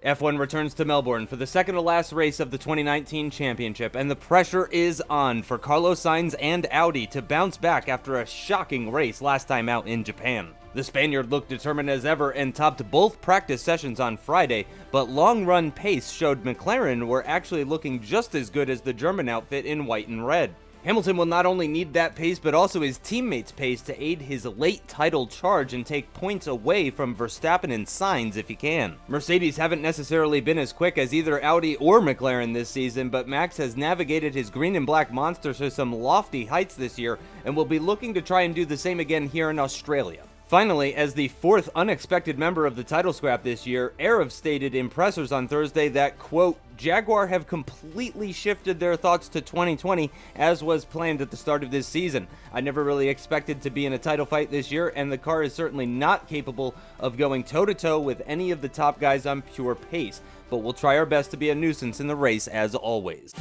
F1 returns to Melbourne for the second to last race of the 2019 championship, and the pressure is on for Carlos Sainz and Audi to bounce back after a shocking race last time out in Japan. The Spaniard looked determined as ever and topped both practice sessions on Friday, but long-run pace showed McLaren were actually looking just as good as the German outfit in white and red. Hamilton will not only need that pace, but also his teammates' pace to aid his late title charge and take points away from Verstappen and Sainz if he can. Mercedes haven't necessarily been as quick as either Audi or McLaren this season, but Max has navigated his green and black monster to some lofty heights this year and will be looking to try and do the same again here in Australia. Finally, as the fourth unexpected member of the title scrap this year, aarava stated in pressers on Thursday that, quote, Jaguar have completely shifted their thoughts to 2020 as was planned at the start of this season. I never really expected to be in a title fight this year, and the car is certainly not capable of going toe-to-toe with any of the top guys on pure pace, but we'll try our best to be a nuisance in the race as always.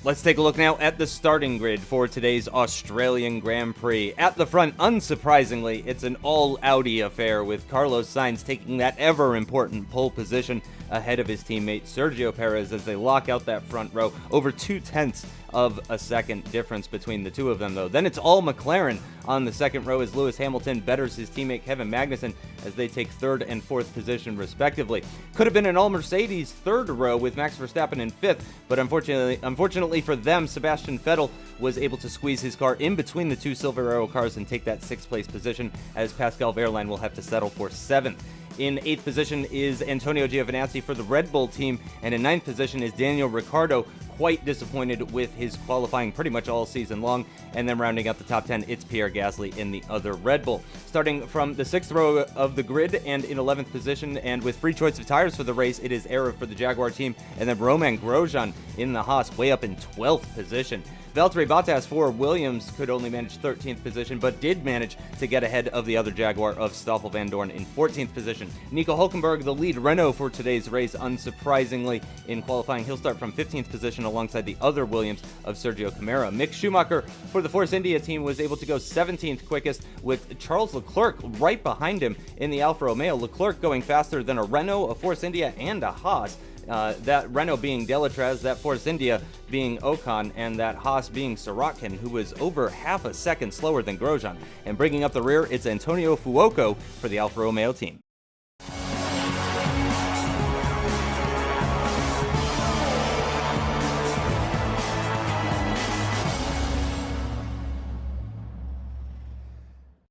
Let's take a look now at the starting grid for today's Australian Grand Prix. At the front, unsurprisingly, it's an all-Audi affair with Carlos Sainz taking that ever-important pole position ahead of his teammate Sergio Perez as they lock out that front row. Over 0.2 of a second difference between the two of them, though. Then it's all McLaren on the second row as Lewis Hamilton betters his teammate Kevin Magnussen as they take third and fourth position respectively. Could have been an all-Mercedes third row with Max Verstappen in fifth, but unfortunately for them, Sebastian Vettel was able to squeeze his car in between the two Silver Arrow cars and take that sixth place position, as Pascal Wehrlein will have to settle for seventh. In 8th position is Antonio Giovinazzi for the Red Bull team, and in 9th position is Daniel Ricciardo, quite disappointed with his qualifying pretty much all season long. And then rounding out the top 10, it's Pierre Gasly in the other Red Bull. Starting from the 6th row of the grid and in 11th position, and with free choice of tires for the race, it is aarava for the Jaguar team, and then Romain Grosjean in the Haas way up in 12th position. Valtteri Bottas for Williams could only manage 13th position, but did manage to get ahead of the other Jaguar of Stoffel Vandoorne in 14th position. Nico Hülkenberg, the lead Renault for today's race, unsurprisingly in qualifying. He'll start from 15th position alongside the other Williams of Sergio Camara. Mick Schumacher for the Force India team was able to go 17th quickest, with Charles Leclerc right behind him in the Alfa Romeo. Leclerc going faster than a Renault, a Force India, and a Haas. That Renault being Delatraz, that Force India being Ocon, and that Haas being Sirotkin, who was over half a second slower than Grosjean. And bringing up the rear, it's Antonio Fuoco for the Alfa Romeo team.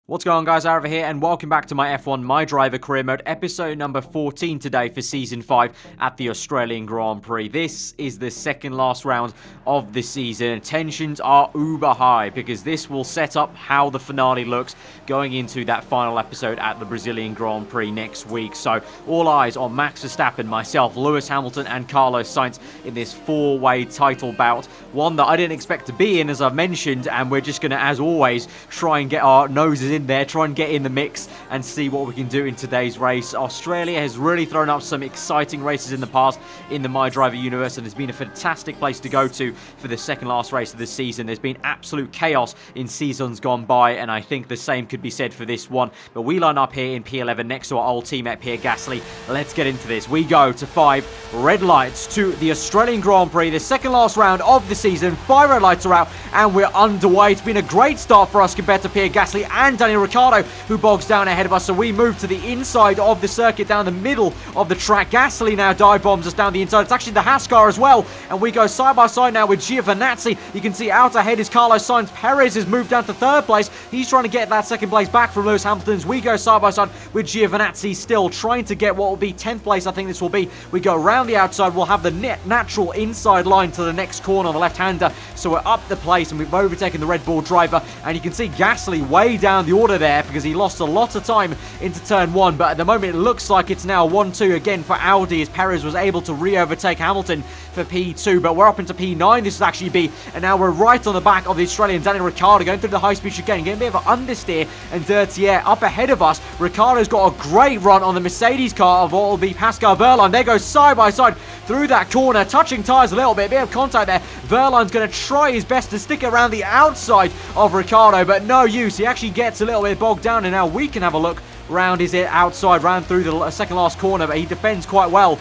What's going on, guys? Aarava here, and welcome back to my F1 MyDriver Career Mode, episode number 14 today for Season 5 at the Australian Grand Prix. This is the second last round of the season. Tensions are uber high because this will set up how the finale looks going into that final episode at the Brazilian Grand Prix next week. So all eyes on Max Verstappen, myself, Lewis Hamilton, and Carlos Sainz in this four-way title bout. One that I didn't expect to be in, as I've mentioned, and we're just going to, as always, try and get our noses in there, try and get in the mix and see what we can do in today's race. Australia has really thrown up some exciting races in the past in the MyDriver universe, and has been a fantastic place to go to for the second last race of the season. There's been absolute chaos in seasons gone by, and I think the same could be said for this one. But we line up here in P11 next to our old teammate Pierre Gasly. Let's get into this. We go to 5 red lights to the Australian Grand Prix, the second last round of the season. 5 red lights are out and we're underway. It's been a great start for us compared to Pierre Gasly and Daniel Ricciardo, who bogs down ahead of us. So we move to the inside of the circuit, down the middle of the track. Gasly now dive bombs us down the inside. It's actually the Haas car as well, and we go side by side now with Giovinazzi. You can see out ahead is Carlos Sainz. Perez has moved down to third place. He's trying to get that second place back from Lewis Hamilton. We go side by side with Giovinazzi, still trying to get what will be 10th place. I think this will be. We go around the outside. We'll have the natural inside line to the next corner on the left-hander. So we're up the place, and we've overtaken the Red Bull driver, and you can see Gasly way down the order there because he lost a lot of time into turn 1, but at the moment it looks like it's now 1-2 again for Audi as Perez was able to re-overtake Hamilton for P2, but we're up into P9. This is actually B, and now we're right on the back of the Australian Daniel Ricciardo going through the high-speed chicane, getting a bit of an understeer and dirty air up ahead of us. Ricciardo's got a great run on the Mercedes car of what will be Pascal Wehrlein. There goes side by side through that corner, touching tyres a little bit of contact there. Wehrlein's going to try his best to stick around the outside of Ricciardo, but no use. He actually gets a little bit bogged down, and now we can have a look round his outside, round through the second last corner, but he defends quite well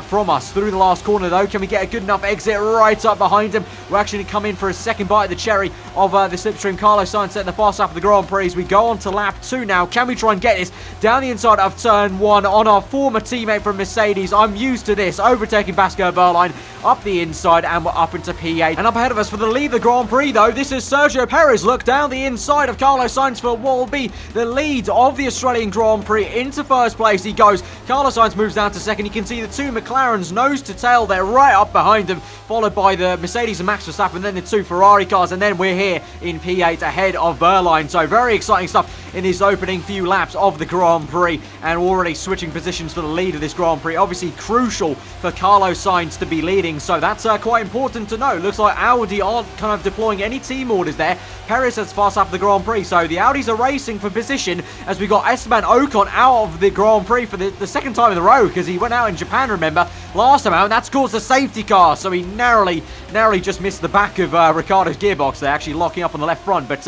from us through the last corner though. Can we get a good enough exit right up behind him? We're actually going to come in for a second bite of the cherry of the slipstream. Carlos Sainz at the fast lap of the Grand Prix. We go on to lap 2 now. Can we try and get this down the inside of turn 1 on our former teammate from Mercedes? I'm used to this, overtaking Pascal Wehrlein up the inside, and we're up into P8. And up ahead of us for the lead of the Grand Prix though, this is Sergio Perez. Look down the inside of Carlos Sainz for what will be the lead of the Australian Grand Prix. Into first place he goes. Carlos Sainz moves down to second. You can see the two McLarens nose to tail there right up behind him, followed by the Mercedes and Max Verstappen, then the two Ferrari cars, and then we're here in P8 ahead of Wehrlein. So very exciting stuff in his opening few laps of the Grand Prix, and already switching positions for the lead of this Grand Prix. Obviously crucial for Carlos Sainz to be leading, so that's quite important to know. Looks like Audi aren't kind of deploying any team orders there. Perez has fast lap the Grand Prix, so the Audis are racing for position as we got Esteban Ocon out of the Grand Prix for the second time in a row, because he went out in Japan, remember, last time out, and that's caused a safety car, so he narrowly just missed the back of Ricciardo's gearbox there, actually locking up on the left front. But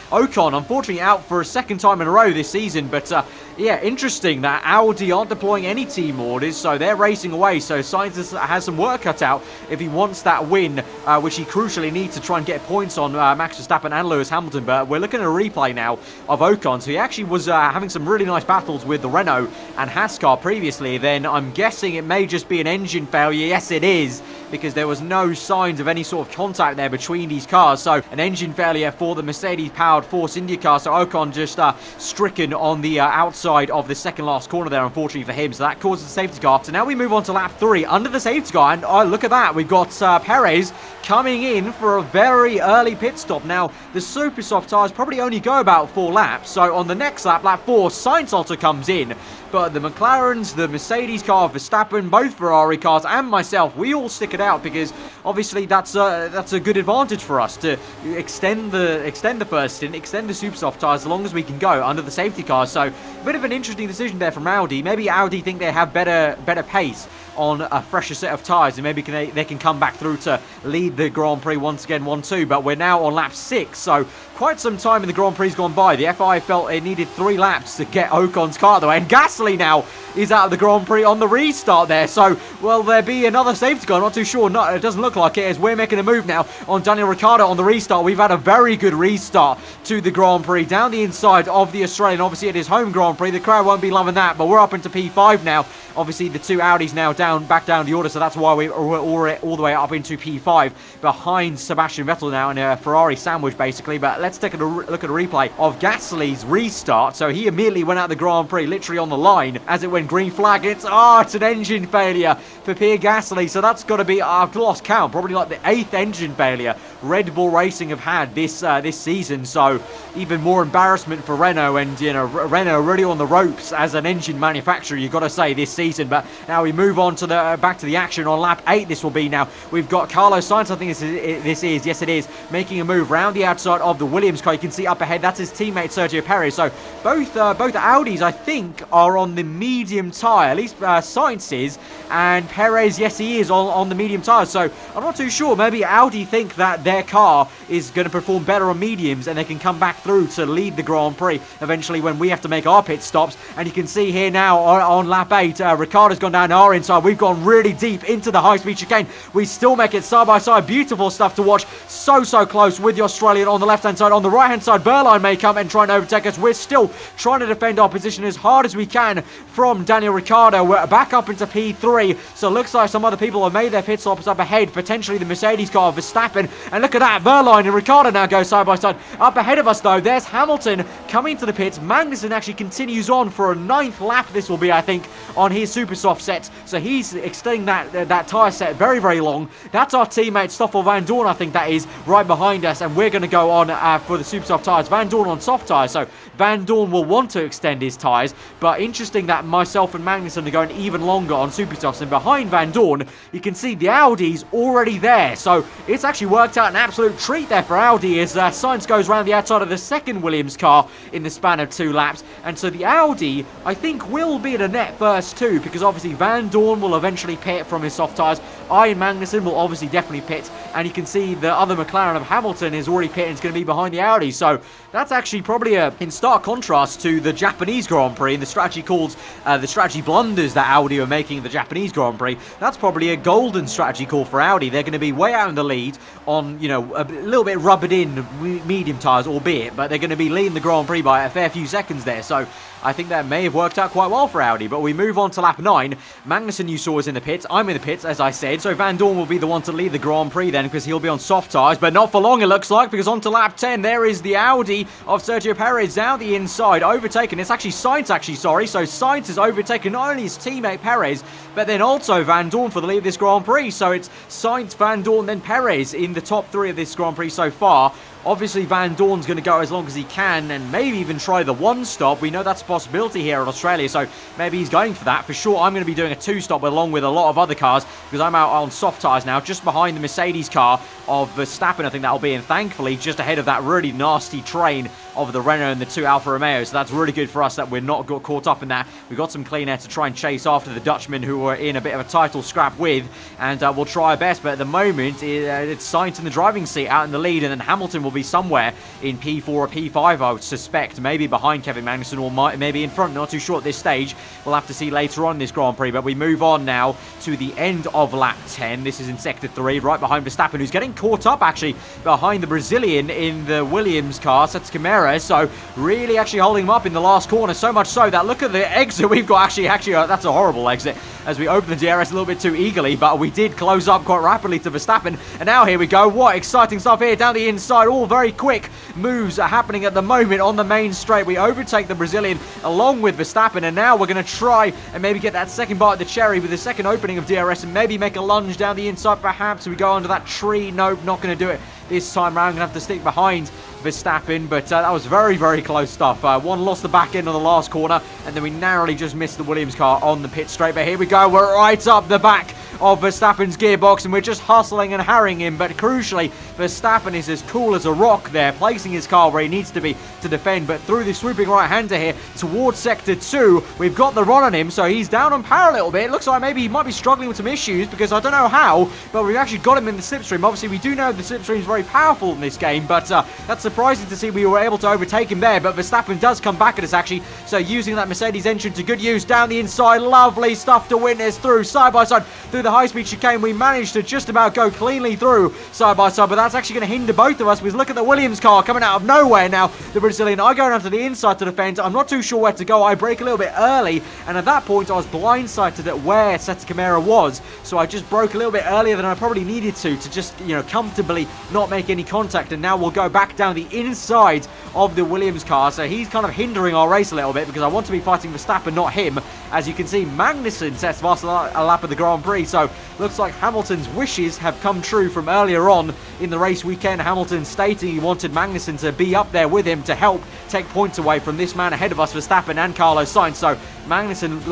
Ocon, unfortunately, out for a second time in a row this season. But yeah, interesting that Audi aren't deploying any team orders, so they're racing away. So Sainz has some work cut out if he wants that win, which he crucially needs to try and get points on Max Verstappen and Lewis Hamilton. But we're looking at a replay now of Ocon, so he actually was having some really nice battles with the Renault and Haas car previously. Then I'm guessing it may just be an engine failure. Yes, it is, because there was no signs of any sort of contact there between these cars. So an engine failure for the Mercedes-powered Force India car. So Ocon just stricken on the outside of the second last corner there, unfortunately for him. So that causes the safety car. So now we move on to lap 3 under the safety car. And look at that. We've got Perez coming in for a very early pit stop. Now, the super soft tyres probably only go about 4 laps. So on the next lap, lap 4, Sainz also comes in. But the McLarens, the Mercedes car, Verstappen, both Ferrari cars, and myself, we all stick it out because obviously that's a good advantage for us to extend the first stint, extend the super soft tyres as long as we can go under the safety car. So a bit of an interesting decision there from Audi. Maybe Audi think they have better pace on a fresher set of tyres, and maybe they can come back through to lead the Grand Prix once again 1-2. But we're now on lap 6, so quite some time in the Grand Prix gone by. The FIA felt it needed 3 laps to get Ocon's car out of the way, and Gasly now is out of the Grand Prix on the restart there. So will there be another safety car? Not too sure. No, it doesn't look like it, as we're making a move now on Daniel Ricciardo on the restart. We've had a very good restart to the Grand Prix down the inside of the Australian. Obviously it is home Grand Prix, the crowd won't be loving that, but we're up into P5 now. Obviously the two Audis now back down the order, so that's why we're all the way up into P5 behind Sebastian Vettel now in a Ferrari sandwich basically. But let's take a look at a replay of Gasly's restart. So he immediately went out of the Grand Prix literally on the line as it went green flag. It's an engine failure for Pierre Gasly, so that's got to be, I've lost count, probably like the 8th engine failure Red Bull Racing have had this season. So even more embarrassment for Renault, and you know, Renault really on the ropes as an engine manufacturer, you've got to say, this season. But now we move on to the back to the action on lap 8. This will be now. We've got Carlos Sainz, I think yes it is, making a move round the outside of the Williams car. You can see up ahead, that's his teammate Sergio Perez. So both Audis, I think, are on the medium tyre, at least Sainz is, and Perez, yes he is on the medium tyres. So I'm not too sure, maybe Audi think that their car is going to perform better on mediums and they can come back through to lead the Grand Prix eventually when we have to make our pit stops. And you can see here now on lap 8, Ricciardo's gone down our inside. We've gone really deep into the high-speed chicane. We still make it side by side. Beautiful stuff to watch. So close with the Australian on the left-hand side. On the right-hand side, Wehrlein may come and try and overtake us. We're still trying to defend our position as hard as we can from Daniel Ricciardo. We're back up into P3, so it looks like some other people have made their pit stops up ahead, potentially the Mercedes car of Verstappen. And look at that, Wehrlein and Ricciardo now go side by side. Up ahead of us though, there's Hamilton coming to the pits. Magnussen actually continues on for a 9th lap, this will be, I think, on his super soft sets. So he he's extending that tyre set very, very long. That's our teammate Stoffel Vandoorne, I think that is, right behind us, and we're going to go on for the super soft tyres. Vandoorne on soft tyres, so Vandoorne will want to extend his tyres, but interesting that myself and Magnussen are going even longer on super softs, and behind Vandoorne, you can see the Audi's already there, so it's actually worked out an absolute treat there for Audi as Sainz goes around the outside of the second Williams car in the span of 2 laps, and so the Audi, I think, will be at a net first too, because obviously Vandoorne will eventually pit from his soft tyres. I and Magnussen will obviously definitely pit, and you can see the other McLaren of Hamilton is already pitting. It's going to be behind the Audi, so that's actually probably in stark contrast to the Japanese Grand Prix and the strategy the strategy blunders that Audi are making in the Japanese Grand Prix. That's probably a golden strategy call for Audi. They're going to be way out in the lead on, you know, a little bit rubbered in medium tyres, albeit, but they're going to be leading the Grand Prix by a fair few seconds there, so I think that may have worked out quite well for Audi. But we move on to lap 9. Magnussen, you saw, is in the pits. I'm in the pits, as I said. So Vandoorne will be the one to lead the Grand Prix then, because he'll be on soft tyres. But not for long, it looks like, because on to lap 10, there is the Audi of Sergio Perez down the inside, overtaken. It's actually Sainz, sorry. So Sainz has overtaken not only his teammate Perez, but then also Vandoorne for the lead of this Grand Prix. So it's Sainz, Vandoorne, then Perez in the top 3 of this Grand Prix so far. Obviously, Vandoorne's going to go as long as he can and maybe even try the 1-stop. We know that's a possibility here in Australia, so maybe he's going for that. For sure, I'm going to be doing a 2-stop along with a lot of other cars because I'm out on soft tyres now, just behind the Mercedes car of Verstappen. I think that'll be, and thankfully, just ahead of that really nasty train of the Renault and the 2 Alfa Romeos. So that's really good for us that we're not got caught up in that. We've got some clean air to try and chase after the Dutchmen who were in a bit of a title scrap with, and we'll try our best. But at the moment, it's Sainz in the driving seat out in the lead, and then Hamilton will be somewhere in P4 or P5, I would suspect, maybe behind Kevin Magnussen or maybe in front, not too sure at this stage. We'll have to see later on in this Grand Prix, but we move on now to the end of lap 10. This is in Sector 3, right behind Verstappen, who's getting caught up actually behind the Brazilian in the Williams car, Sets Camara, so really actually holding him up in the last corner, so much so that look at the exit we've got. Actually, that's a horrible exit as we open the DRS a little bit too eagerly, but we did close up quite rapidly to Verstappen, and now here we go. What exciting stuff here down the inside, all very quick moves are happening at the moment on the main straight. We overtake the Brazilian along with Verstappen, and now we're going to try and maybe get that second bite of the cherry with the second opening of DRS and maybe make a lunge down the inside. Perhaps we go under that tree. Nope, not going to do it this time around. Going to have to stick behind Verstappen, but that was very, very close stuff. One lost the back end on the last corner, and then we narrowly just missed the Williams car on the pit straight. But here we go, we're right up the back of Verstappen's gearbox, and we're just hustling and harrying him. But crucially, Verstappen is as cool as a rock there, placing his car where he needs to be to defend. But through the swooping right-hander here towards Sector 2, we've got the run on him, so he's down on power a little bit. It looks like maybe he might be struggling with some issues, because I don't know how, but we've actually got him in the slipstream. Obviously, we do know the slipstream is very powerful in this game, but that's surprising to see we were able to overtake him there. But Verstappen does come back at us, actually, so using that Mercedes engine to good use down the inside. Lovely stuff to witness through side by side through the high-speed chicane. We managed to just about go cleanly through side by side, but that's actually going to hinder both of us, because look at the Williams car coming out of nowhere now. The Brazilian, I go down to the inside to defend. I'm not too sure where to go. I brake a little bit early, and at that point I was blindsided at where Sets Camara was, so I just broke a little bit earlier than I probably needed to just, you know, comfortably not make any contact. And now we'll go back down the inside of the Williams car, so he's kind of hindering our race a little bit, because I want to be fighting Verstappen, not him. As you can see, Magnussen sets last a lap of the Grand Prix, so looks like Hamilton's wishes have come true from earlier on in the race weekend. Hamilton stating he wanted Magnussen to be up there with him to help take points away from this man ahead of us, Verstappen and Carlos Sainz. So Magnussen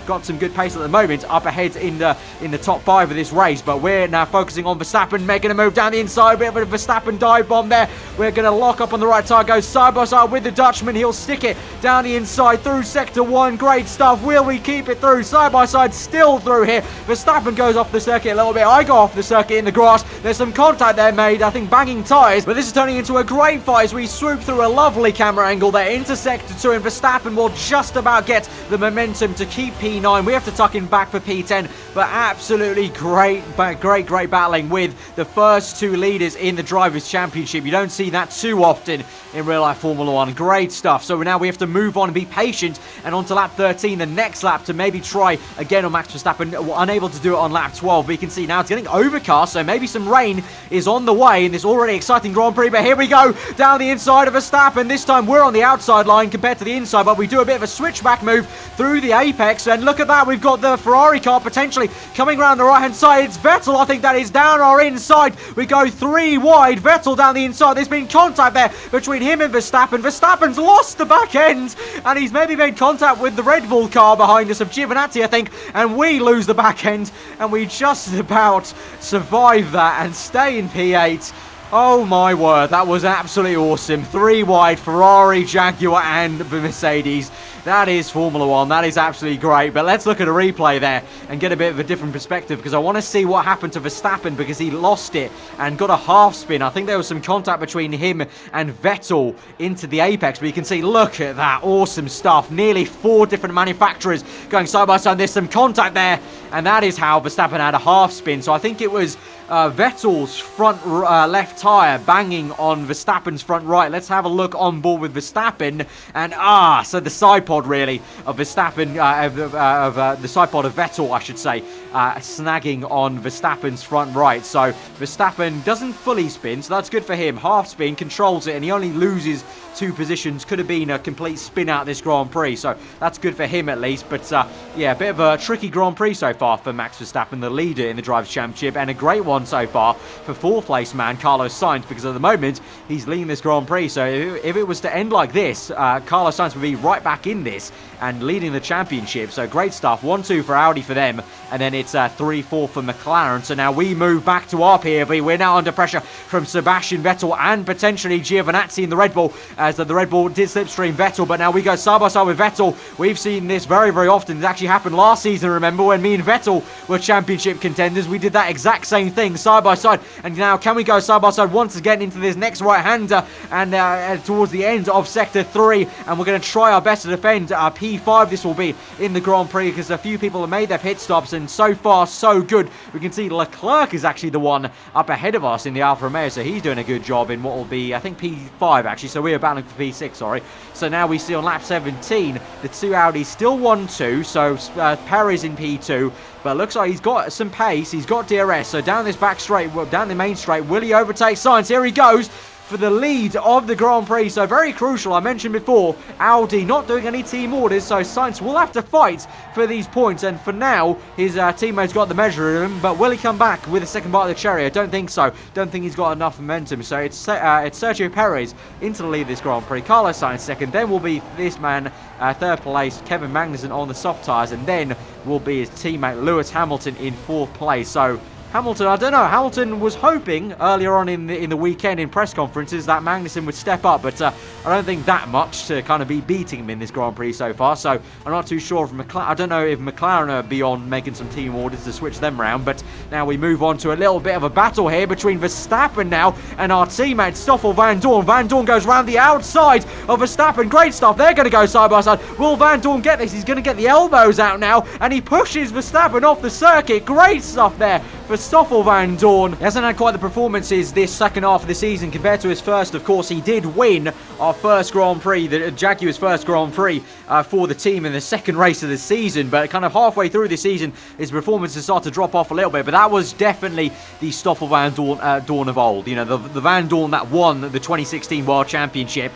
got some good pace at the moment, up ahead in the top 5 of this race. But we're now focusing on Verstappen, making a move down the inside. A bit of a Verstappen dive bomb there. We're going to lock up on the right tire, go side by side with the Dutchman. He'll stick it down the inside through Sector 1. Great stuff. Will we keep it through? Side by side, still through here. Verstappen goes off the circuit a little bit. I go off the circuit in the grass. There's some contact there made, I think, banging tyres. But this is turning into a great fight as we swoop through a lovely camera angle there into Sector 2, and Verstappen will just about get the momentum to keep P9. We have to tuck him back for P10, but absolutely great battling with the first 2 leaders in the Drivers' Championship. You don't see that too often in real-life Formula 1. Great stuff. So now we have to move on and be patient, and on to lap 13, the next lap, to maybe try again on Max Verstappen. Unable able to do it on lap 12. But you can see now it's getting overcast, so maybe some rain is on the way in this already exciting Grand Prix. But here we go, down the inside of Verstappen. This time we're on the outside line compared to the inside, but we do a bit of a switchback move through the apex. And look at that, we've got the Ferrari car potentially coming around the right-hand side. It's Vettel, I think that is, down our inside. We go 3 wide. Vettel down the inside. There's been contact there between him and Verstappen. Verstappen's lost the back end, and he's maybe made contact with the Red Bull car behind us of Giovinazzi, I think, and we lose the back end, and we just about survive that and stay in P8. Oh my word, that was absolutely awesome. 3 wide, Ferrari, Jaguar and the Mercedes. That is Formula 1. That is absolutely great. But let's look at a replay there and get a bit of a different perspective, because I want to see what happened to Verstappen, because he lost it and got a half spin. I think there was some contact between him and Vettel into the apex. But you can see, look at that. Awesome stuff. Nearly 4 different manufacturers going side by side. There's some contact there. And that is how Verstappen had a half spin. So I think it was Vettel's front left tyre banging on Verstappen's front right. Let's have a look on board with Verstappen. And so the side pod really of Verstappen, the side pod of Vettel, I should say, snagging on Verstappen's front right. So Verstappen doesn't fully spin, so that's good for him. Half spin, controls it, and he only loses 2 positions. Could have been a complete spin out this Grand Prix, so that's good for him at least. But yeah, a bit of a tricky Grand Prix so far for Max Verstappen, the leader in the Drivers' Championship, and a great one so far for 4th place man Carlos Sainz, because at the moment he's leading this Grand Prix. So if it was to end like this, Carlos Sainz would be right back in this and leading the championship. So great stuff. 1-2 for Audi for them, and then it's 3-4 for McLaren. So now we move back to our POV. We're now under pressure from Sebastian Vettel and potentially Giovinazzi in the Red Bull, as the Red Bull did slipstream Vettel. But now we go side by side with Vettel. We've seen this very, very often. It actually happened last season, remember, when me and Vettel were championship contenders. We did that exact same thing, side by side. And now can we go side by side once again into this next right-hander and towards the end of Sector 3. And we're going to try our best to defend P5 this will be in the Grand Prix, because a few people have made their pit stops, and so far so good. We can see Leclerc is actually the one up ahead of us in the Alfa Romeo, so he's doing a good job in what will be, I think, P5 actually, so we're battling for P6, sorry. So now we see on lap 17 the 2 Audis still 1-2, so Perez in P2, but looks like he's got some pace, he's got DRS. So down this back straight, down the main straight, will he overtake Sainz? Here he goes for the lead of the Grand Prix. So very crucial. I mentioned before, Audi not doing any team orders, so Sainz will have to fight for these points. And for now, his teammates got the measure of him, but will he come back with a second bite of the cherry? I don't think so. Don't think he's got enough momentum. So it's Sergio Perez into the lead of this Grand Prix. Carlos Sainz second. Then will be this man, 3rd place, Kevin Magnussen on the soft tyres, and then will be his teammate Lewis Hamilton in 4th place. So Hamilton, I don't know, Hamilton was hoping earlier on in the weekend in press conferences that Magnussen would step up, but I don't think that much to kind of be beating him in this Grand Prix so far. So I'm not too sure if I don't know if McLaren are beyond making some team orders to switch them round. But now we move on to a little bit of a battle here between Verstappen now and our teammate Stoffel Vandoorne. Vandoorne goes round the outside of Verstappen. Great stuff. They're going to go side by side. Will Vandoorne get this? He's going to get the elbows out now, and he pushes Verstappen off the circuit. Great stuff there for Stoffel Vandoorne. He hasn't had quite the performances this second half of the season compared to his first. Of course, he did win our first Grand Prix, the Jaguar's first Grand Prix for the team in the second race of the season. But kind of halfway through the season, his performances start to drop off a little bit. But that was definitely the Stoffel Vandoorne of old. You know, the Vandoorne that won the 2016 World Championship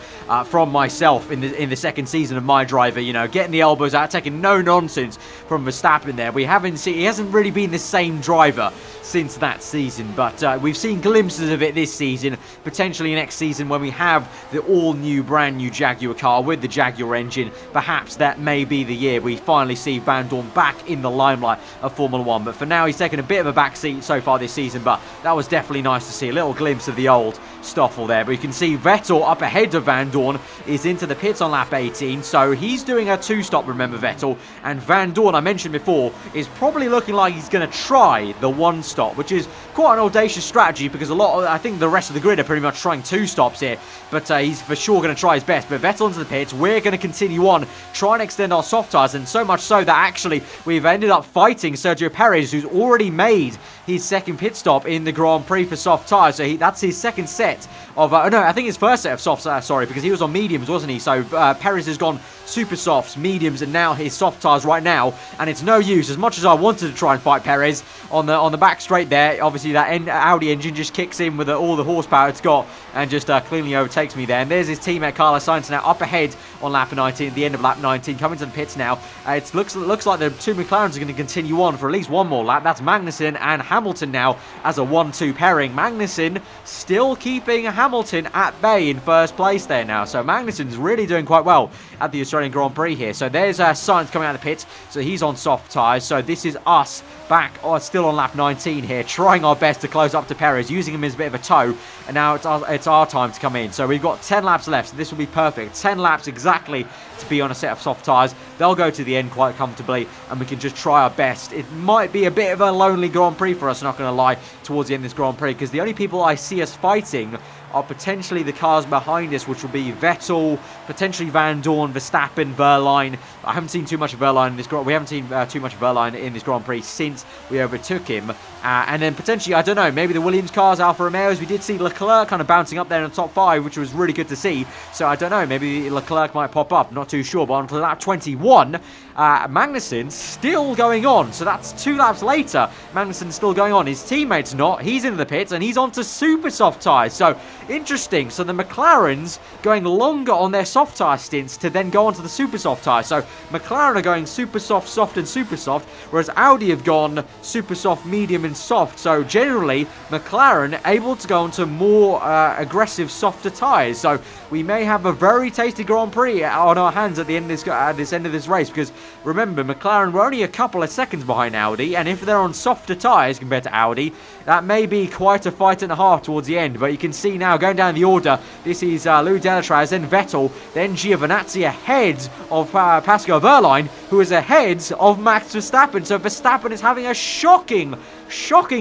from myself in the second season of MyDriver. You know, getting the elbows out, taking no nonsense from Verstappen there. He hasn't really been the same driver since that season, but we've seen glimpses of it this season, potentially next season when we have the all-new, brand-new Jaguar car with the Jaguar engine. Perhaps that may be the year we finally see Vandoorne back in the limelight of Formula 1, but for now he's taken a bit of a backseat so far this season. But that was definitely nice to see, a little glimpse of the old Stoffel there. But you can see Vettel up ahead of Vandoorne is into the pits on lap 18, so he's doing a 2-stop, remember, Vettel, and Vandoorne, I mentioned before, is probably looking like he's going to try the 1-stop, which is quite an audacious strategy, because I think the rest of the grid are pretty much trying 2 stops here, but he's for sure going to try his best. But Vettel into the pits, we're going to continue on, try and extend our soft tyres, and so much so that actually we've ended up fighting Sergio Perez, who's already made his second pit stop in the Grand Prix for soft tyres, so that's his second set set of, no, I think his first set of softs, sorry, because he was on mediums, wasn't he? So Perez has gone super softs, mediums, and now his soft tyres right now, and it's no use. As much as I wanted to try and fight Perez on the back straight there, obviously that Audi engine just kicks in with all the horsepower it's got and just cleanly overtakes me there. And there's his teammate Carlos Sainz now up ahead on lap 19, at the end of lap 19, coming to the pits now. It looks like the two McLarens are going to continue on for at least one more lap. That's Magnussen and Hamilton now as a 1-2 pairing. Magnussen still keeping Hamilton at bay in first place there now. So Magnussen's really doing quite well at the Australian Grand Prix here. So there's Sainz coming out of the pits. So he's on soft tyres. So this is us back still on lap 19 here, trying our best to close up to Perez, using him as a bit of a tow. And now it's our time to come in. So we've got 10 laps left. So this will be perfect. 10 laps exactly to be on a set of soft tyres. They'll go to the end quite comfortably, and we can just try our best. It might be a bit of a lonely Grand Prix for us, not going to lie, towards the end of this Grand Prix, because the only people I see us fighting are potentially the cars behind us, which will be Vettel, potentially Vandoorne, Verstappen, Verline. I haven't seen too much of Verline in this we haven't seen too much of Verline in this Grand Prix since we overtook him. And then potentially, I don't know, maybe the Williams cars, Alfa Romeos. We did see Leclerc kind of bouncing up there in the top 5, which was really good to see. So I don't know, maybe Leclerc might pop up, not too sure. But on to lap 21, Magnussen still going on. So that's 2 laps later. Magnussen's still going on. His teammate's not. He's into the pits and he's on to super soft tyres. So interesting. So the McLarens going longer on their soft tyre stints to then go onto the super soft tyres. So McLaren are going super soft, soft and super soft, whereas Audi have gone super soft, medium and soft. So generally McLaren able to go onto more aggressive, softer tyres. So we may have a very tasty Grand Prix on our hands at the end of this end of this race, because remember, McLaren were only a couple of seconds behind Audi, and if they're on softer tyres compared to Audi, that may be quite a fight and a half towards the end. But you can see now, going down the order, this is Lou Delatraz, then Vettel, then Giovinazzi ahead of Pascal Wehrlein, who is ahead of Max Verstappen. So Verstappen is having a shocking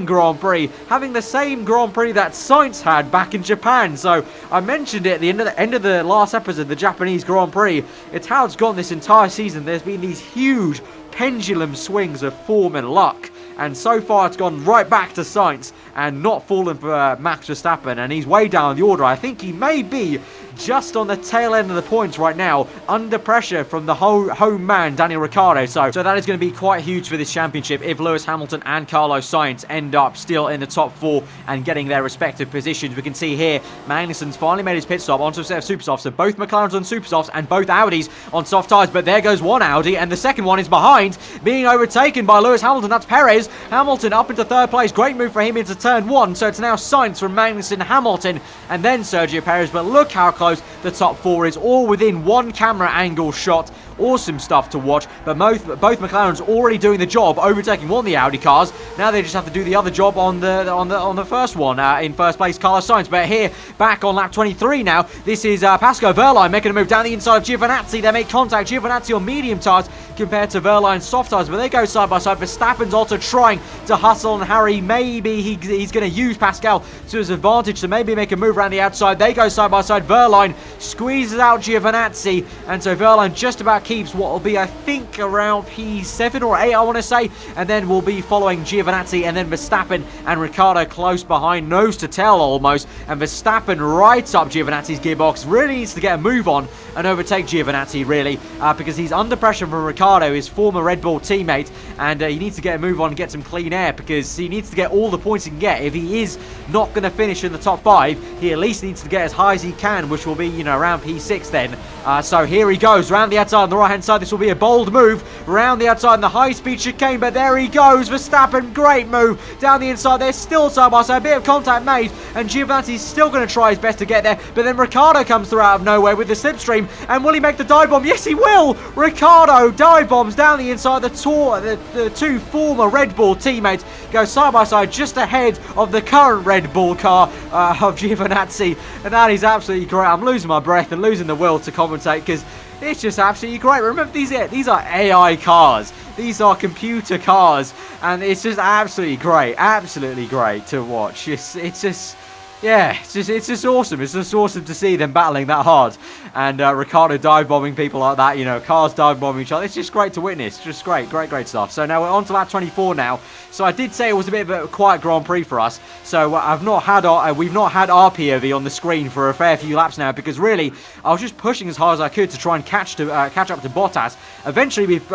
Grand Prix, having the same Grand Prix that Sainz had back in Japan. So I mentioned it at the end of the last episode, the Japanese Grand Prix. It's how it's gone this entire season. There's been these huge pendulum swings of form and luck, and so far it's gone right back to Sainz and not fallen for Max Verstappen, and he's way down the order. I think he may be just on the tail end of the points right now, under pressure from the home man, Daniel Ricciardo. So that is going to be quite huge for this championship if Lewis Hamilton and Carlos Sainz end up still in the top 4 and getting their respective positions. We can see here, Magnussen's finally made his pit stop onto a set of super softs. So both McLarens on super softs and both Audis on soft tyres. But there goes one Audi, and the second one is behind, being overtaken by Lewis Hamilton. That's Perez. Hamilton up into 3rd place. Great move for him into turn 1. So it's now Sainz from Magnussen, Hamilton, and then Sergio Perez. But look how close the top 4 is, all within one camera angle shot. Awesome stuff to watch. But both McLarens already doing the job, overtaking one of the Audi cars. Now they just have to do the other job on the first one. In first place, Carlos Sainz. But here, back on lap 23 now, this is Pascal Wehrlein making a move down the inside of Giovinazzi. They make contact. Giovinazzi on medium tyres compared to Wehrlein's soft tyres, but they go side by side. Verstappen's also trying to hustle and harry. Maybe he's going to use Pascal to his advantage to maybe make a move around the outside. They go side by side. Wehrlein squeezes out Giovinazzi, and so Wehrlein just about keeps what will be, I think, around P7 or 8, I want to say, and then we'll be following Giovinazzi, and then Verstappen and Ricciardo close behind, nose to tail almost, and Verstappen rights up Giovinazzi's gearbox, really needs to get a move on and overtake Giovinazzi, really, because he's under pressure from Ricciardo, his former Red Bull teammate, and he needs to get a move on and get some clean air, because he needs to get all the points he can get. If he is not going to finish in the top 5, he at least needs to get as high as he can, which will be, you know, around P6 then. So here he goes, round the outside on the right-hand side. This will be a bold move, round the outside in the high-speed chicane, but there he goes, Verstappen, great move, down the inside. They're still side by side, a bit of contact made, and Giovinazzi's still going to try his best to get there, but then Ricciardo comes through out of nowhere with the slipstream, and will he make the dive bomb? Yes, he will! Ricciardo dive bombs down the inside. The two former Red Bull teammates go side by side just ahead of the current Red Bull car of Giovinazzi, and that is absolutely great. I'm losing my breath and losing the will to commentate, because it's just absolutely great. Remember, these are AI cars. These are computer cars, and it's just absolutely great to watch. It's just Yeah, it's just awesome. It's just awesome to see them battling that hard. And Ricciardo dive-bombing people like that, you know, cars dive-bombing each other. It's just great to witness. Just great stuff. So now we're on to lap 24 now. So I did say it was a bit of a quiet Grand Prix for us. So we've not had our POV on the screen for a fair few laps now, because really I was just pushing as hard as I could to try and catch up to Bottas. Eventually we've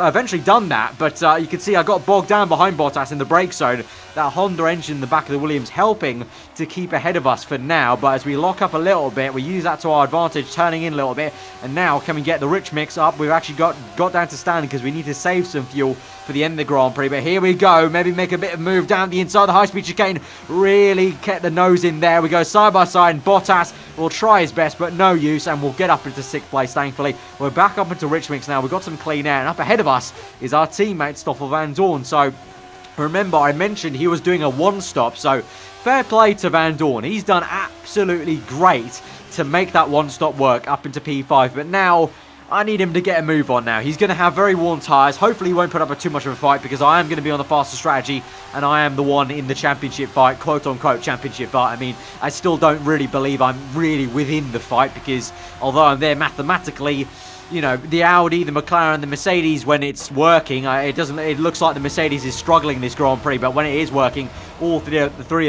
done that, but you can see I got bogged down behind Bottas in the brake zone. That Honda engine in the back of the Williams helping to keep ahead of us for now, but as we lock up a little bit, we use that to our advantage, turning in a little bit, and now can we get the rich mix up? We've actually got down to standing because we need to save some fuel for the end of the Grand Prix, but here we go. Maybe make a bit of move down the inside of the high-speed chicane, really get the nose in there. We go side by side, and Bottas will try his best, but no use, and we'll get up into 6th place, thankfully. We're back up into rich mix now. We've got some clean air, and up ahead of us is our teammate Stoffel Vandoorne. So remember, I mentioned he was doing a one-stop, so fair play to Vandoorne. He's done absolutely great to make that one-stop work up into P5, but now I need him to get a move on now. He's going to have very worn tyres. Hopefully he won't put up too much of a fight, because I am going to be on the faster strategy, and I am the one in the championship fight, quote-unquote championship fight. I mean, I still don't really believe I'm really within the fight, because although I'm there mathematically, you know, the Audi, the McLaren, the Mercedes, when it's working, it looks like the Mercedes is struggling this Grand Prix, but when it is working, all three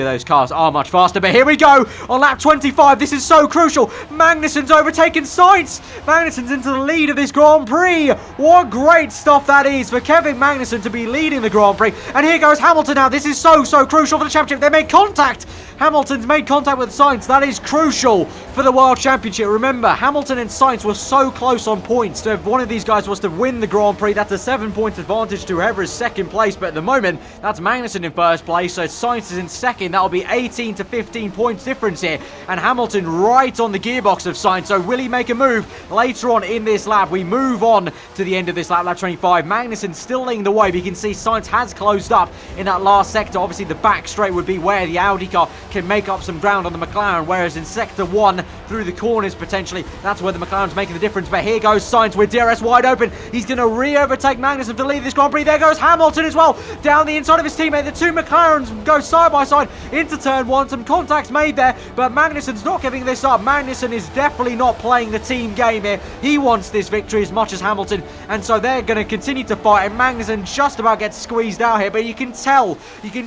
of those cars are much faster. But here we go on lap 25. This is so crucial. Magnussen's overtaken Sainz. Magnussen's into the lead of this Grand Prix. What great stuff that is for Kevin Magnussen to be leading the Grand Prix. And here goes Hamilton now. This is so crucial for the championship. They made contact. Hamilton's made contact with Sainz. That is crucial for the World Championship. Remember, Hamilton and Sainz were so close on points. So if one of these guys was to win the Grand Prix, that's a 7-point advantage to whoever is second place. But at the moment, that's Magnussen in first place. So Sainz is in second. That'll be 18 to 15 points difference here. And Hamilton right on the gearbox of Sainz. So will he make a move later on in this lap? We move on to the end of this lap 25. Magnussen still leading the way. But you can see Sainz has closed up in that last sector. Obviously, the back straight would be where the Audi car can make up some ground on the McLaren, whereas in sector 1 through the corners potentially, that's where the McLaren's making the difference. But here goes Sainz with DRS wide open. He's going to re-overtake Magnussen to lead this Grand Prix. There goes Hamilton as well down the inside of his teammate. The two McLarens go side by side into turn 1. Some contacts made there, but Magnussen's not giving this up. Magnussen is definitely not playing the team game here. He wants this victory as much as Hamilton, and so they're going to continue to fight, and Magnussen just about gets squeezed out here, but you can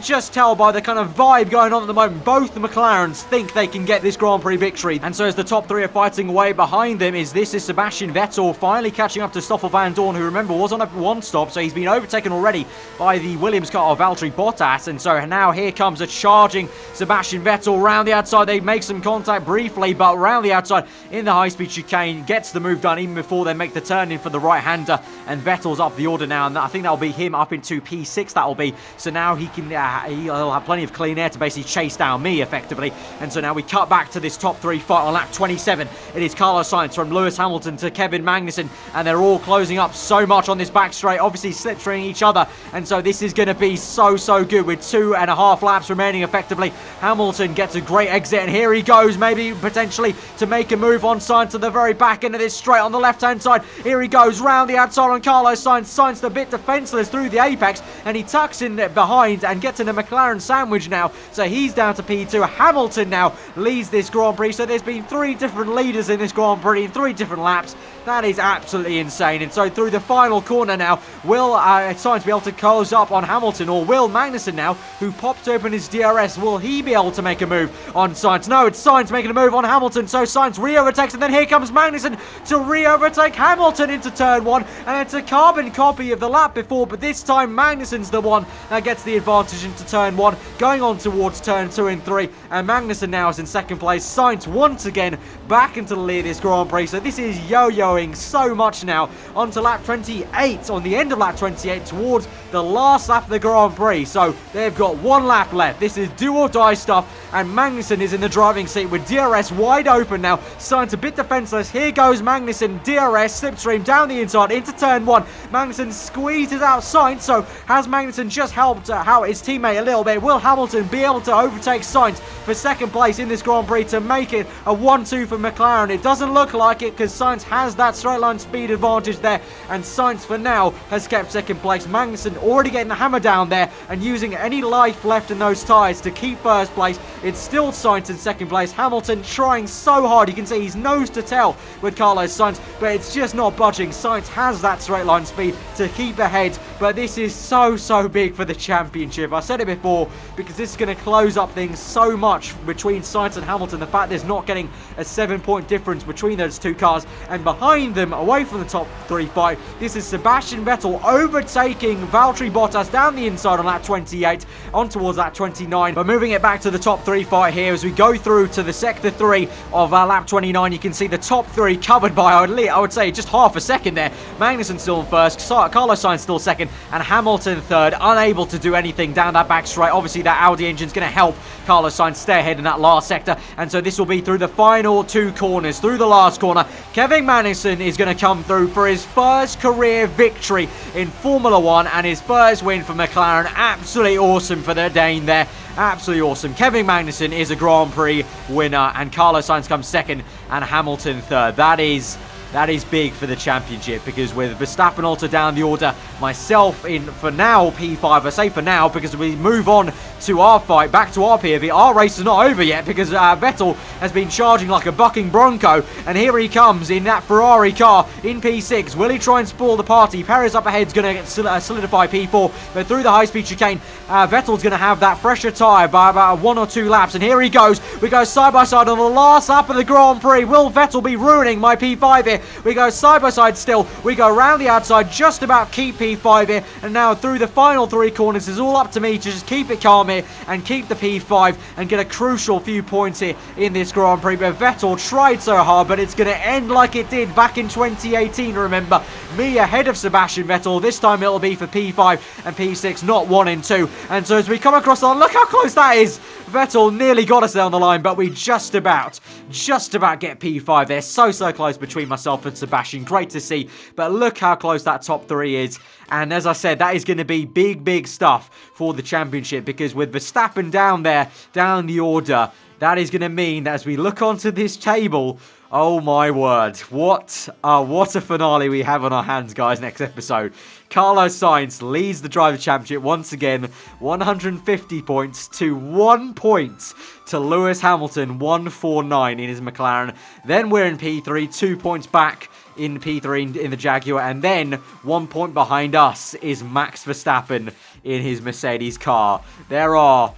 just tell by the kind of vibe going on at the moment, both the McLarens think they can get this Grand Prix victory. And so as the top three are fighting away, behind them is Sebastian Vettel finally catching up to Stoffel Vandoorne, who remember was on a one stop, so he's been overtaken already by the Williams car of Valtteri Bottas. And so now here comes a charging Sebastian Vettel round the outside. They make some contact briefly, but round the outside in the high-speed chicane, gets the move done even before they make the turn in for the right-hander. And Vettel's up the order now, and I think that'll be him up into P6. That'll be, so now he can he'll have plenty of clean air to basically chase down me effectively. And so now we cut back to this top three fight on lap 27. It is Carlos Sainz from Lewis Hamilton to Kevin Magnussen, and they're all closing up so much on this back straight, obviously slipstreaming each other. And so this is going to be so good with 2.5 laps remaining effectively. Hamilton gets a great exit, and here he goes, maybe potentially to make a move on Sainz to the very back end of this straight on the left-hand side. Here he goes round the outside on Carlos Sainz. Sainz a bit defenseless through the apex, and he tucks in behind and gets in a McLaren sandwich now. So he's down to P2. Hamilton now leads this Grand Prix. So there's been 3 different leaders in this Grand Prix in 3 different laps. That is absolutely insane. And so through the final corner now, will Sainz be able to close up on Hamilton, or will Magnussen now, who popped open his DRS, will he be able to make a move on Sainz? No, it's Sainz making a move on Hamilton. So Sainz re-overtakes, and then here comes Magnussen to re-overtake Hamilton into turn 1. And it's a carbon copy of the lap before, but this time Magnussen's the one that gets the advantage into turn 1, going on towards turn 2 and 3. And Magnussen now is in second place. Sainz once again back into the lead of this Grand Prix. So this is yo-yoing so much now. On to lap 28, on the end of lap 28, towards the last lap of the Grand Prix. So they've got 1 lap left. This is do or die stuff, and Magnussen is in the driving seat with DRS wide open now. Sainz a bit defenseless. Here goes Magnussen, DRS slipstream down the inside into turn 1. Magnussen squeezes out Sainz. So has Magnussen just helped out his teammate a little bit? Will Hamilton be able to overtake Sainz for second place in this Grand Prix to make it a 1-2 for McLaren? It doesn't look like it, because Sainz has that straight line speed advantage there, and Sainz for now has kept second place. Magnussen already getting the hammer down there and using any life left in those tyres to keep first place. It's still Sainz in second place. Hamilton trying so hard. You can see he's nose to tail with Carlos Sainz, but it's just not budging. Sainz has that straight line speed to keep ahead, but this is so big for the championship. I said it before, because this is going to close up things so much between Sainz and Hamilton. The fact there's not getting a 7-point difference between those two cars, and behind them, away from the top 3 fight, this is Sebastian Vettel overtaking Valtteri Bottas down the inside on lap 28 on towards lap 29. But moving it back to the top 3 fight here as we go through to the sector 3 of lap 29, you can see the top 3 covered by, I would say, just half a second there. Magnussen still in first, Carlos Sainz still second, and Hamilton third, unable to do anything down that back straight. Obviously that Audi engine's going to help Carlos Sainz stay ahead in that last sector, and so this will be through the final 2 corners. Through the last corner, Kevin Magnussen is going to come through for his first career victory in Formula 1 and his first win for McLaren. Absolutely awesome for the Dane there. Absolutely awesome. Kevin Magnussen is a Grand Prix winner, and Carlos Sainz comes second and Hamilton third. That is big for the championship, because with Verstappen also down the order, myself in, for now, P5. I say for now because we move on to our fight, back to our POV. Our race is not over yet, because Vettel has been charging like a bucking bronco, and here he comes in that Ferrari car in P6. Will he try and spoil the party? Perez up ahead is going to solidify P4, but through the high-speed chicane, Vettel's going to have that fresher tyre by about 1 or 2 laps, and here he goes. We go side by side on the last lap of the Grand Prix. Will Vettel be ruining my P5 here? We go side by side still. We go around the outside, just about keep P5 here. And now through the final 3 corners, it's all up to me to just keep it calm here and keep the P5 and get a crucial few points here in this Grand Prix. But Vettel tried so hard, but it's going to end like it did back in 2018, remember. Me ahead of Sebastian Vettel. This time it'll be for P5 and P6, not 1 and 2. And so as we come across the line, look how close that is. Vettel nearly got us down the line, but we just about get P5 there. So close between myself and Sebastian. Great to see, but look how close that top 3 is. And as I said, that is going to be big stuff for the championship, because with Verstappen down there, down the order, that is going to mean that as we look onto this table, oh my word, what a finale we have on our hands, guys, next episode. Carlos Sainz leads the Driver Championship once again, 150 points to 1 point to Lewis Hamilton, 149 in his McLaren. Then we're in P3, 2 points back in P3 in the Jaguar, and then 1 point behind us is Max Verstappen in his Mercedes car. There are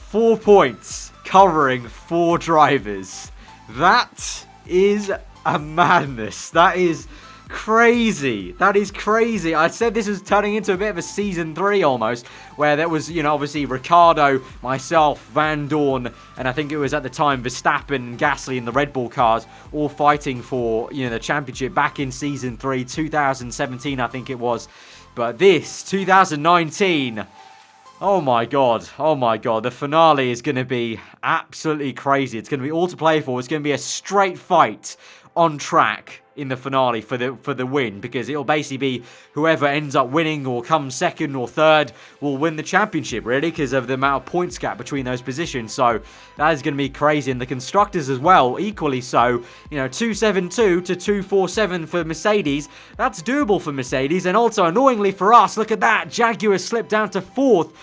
4 points covering 4 drivers. That is a madness. That is crazy. That is crazy. I said this was turning into a bit of a season 3 almost, where there was, obviously Ricciardo, myself, Vandoorne, and I think it was at the time Verstappen, Gasly, and the Red Bull cars all fighting for, the championship back in season 3, 2017, I think it was. But this, 2019... Oh my god, the finale is going to be absolutely crazy. It's going to be all to play for. It's going to be a straight fight on track in the finale for the win, because it'll basically be whoever ends up winning or comes second or third will win the championship, really, because of the amount of points gap between those positions. So that is going to be crazy, and the constructors as well, equally so. 272 to 247 for Mercedes. That's doable for Mercedes, and also annoyingly for us, look at that, Jaguar slipped down to 4th.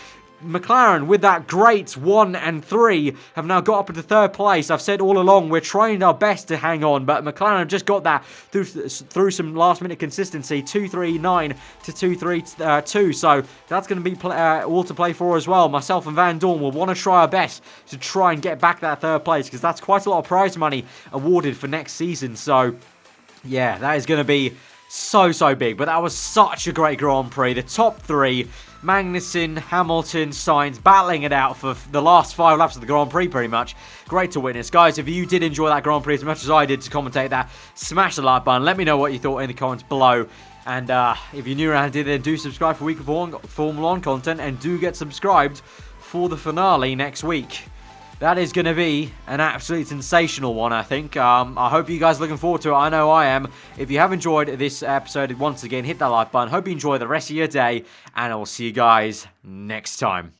McLaren, with that great 1 and 3, have now got up into 3rd place. I've said all along we're trying our best to hang on, but McLaren have just got that through some last-minute consistency, 2-3-9 to 2-3-2. So that's going to be all to play for as well. Myself and Vandoorne will want to try our best to try and get back that 3rd place, because that's quite a lot of prize money awarded for next season. So yeah, that is going to be so big. But that was such a great Grand Prix. The top 3, Magnussen, Hamilton, Sainz, battling it out for the last 5 laps of the Grand Prix, pretty much. Great to witness. Guys, if you did enjoy that Grand Prix as much as I did to commentate that, smash the like button. Let me know what you thought in the comments below. And if you're new around here, then do subscribe for weekly Formula 1 content, and do get subscribed for the finale next week. That is going to be an absolutely sensational one, I think. I hope you guys are looking forward to it. I know I am. If you have enjoyed this episode, once again, hit that like button. Hope you enjoy the rest of your day, and I will see you guys next time.